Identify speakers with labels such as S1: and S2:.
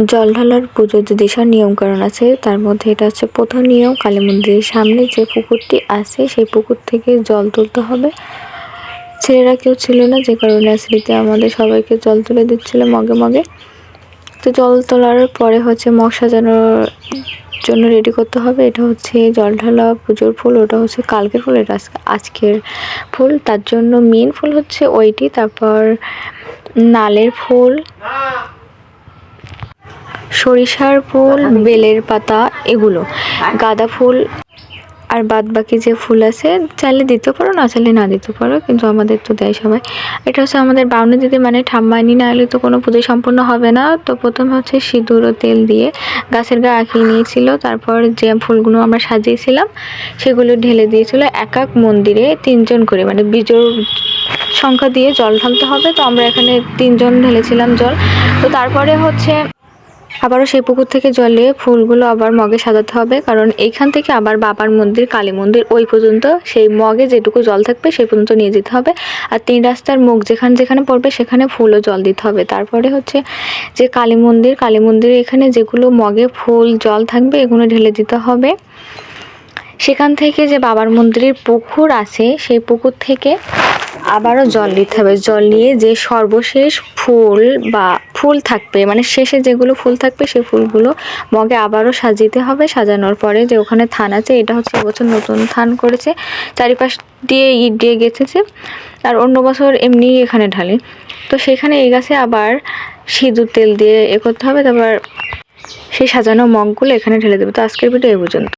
S1: জল ঢালার পুজোর যে যেসব নিয়মকানুন আছে তার মধ্যে এটা হচ্ছে প্রথম নিয়ম, কালী মন্দিরের সামনে যে পুকুরটি আছে সেই পুকুর থেকে জল তুলতে হবে। ছেলেরা কেউ ছিল না, যে কারণে স্মৃতি আমাদের সবাইকে জল তুলে দিচ্ছিল মগে মগে। তো জল তোলার পরে হচ্ছে মগ সাজানোর জন্য রেডি করতে হবে। এটা হচ্ছে জল ঢালা পুজোর ফুল, ওটা হচ্ছে কালকের ফুল, এটা আজকের ফুল। তার জন্য মেন ফুল হচ্ছে ওইটি, তারপর নালের ফুল, সরিষার ফুল, বেলের পাতা, এগুলো গাঁদা ফুল। আর বাদ বাকি যে ফুল আছে চাইলে দিতে পারো, না চাইলে না দিতে পারো, কিন্তু আমাদের তো দেয় সবাই। এটা হচ্ছে আমাদের বাউনি দিদি মানে ঠাম্মানি, না হলে তো কোনো পুজো সম্পূর্ণ হবে না। তো প্রথম হচ্ছে সিঁদুর ও তেল দিয়ে গাছের গায়ে আঁকিয়ে নিয়েছিল, তারপর যে ফুলগুলো আমরা সাজিয়েছিলাম সেগুলো ঢেলে দিয়েছিল। এক এক মন্দিরে 3জন করে, মানে বিজোড় সংখ্যা দিয়ে জল ঢালতে হবে। তো আমরা এখানে 3জন ঢেলেছিলাম জল। তো তারপরে হচ্ছে আবারও সেই পুকুর থেকে জলে ফুলগুলো আবার মগে সাজাতে হবে, কারণ এইখান থেকে আবার বাবার মন্দির, কালী মন্দির ওই পর্যন্ত সেই মগে যেটুকু জল থাকবে সেই পর্যন্ত নিয়ে যেতে হবে। আর 3 রাস্তার মুখ যেখানে যেখানে পড়বে সেখানে ফুল ও জল দিতে হবে। তারপরে হচ্ছে যে কালী মন্দির এখানে যেগুলো মগে ফুল জল থাকবে এগুলো ঢেলে দিতে হবে। সেখান থেকে যে বাবার মন্দিরের পুকুর আছে সেই পুকুর থেকে আবারও জল নিতে হবে। জল নিয়ে যে সর্বশেষ ফুল থাকবে, মানে শেষে যেগুলো ফুল থাকবে সেই ফুলগুলো মগে আবারও সাজিতে হবে। সাজানোর পরে যে ওখানে থান আছে, এটা হচ্ছে এবছর নতুন থান করেছে, চারিপাশ দিয়ে ইট দিয়ে গেঁথেছে। আর অন্য বছর এমনি এখানে ঢালে। তো সেখানে এই গাছে আবার সিঁদুর তেল দিয়ে করতে হবে, তারপর সেই সাজানো মগগুলো এখানে ঢেলে দেবে। তো আজকের ভিডিও এই পর্যন্ত।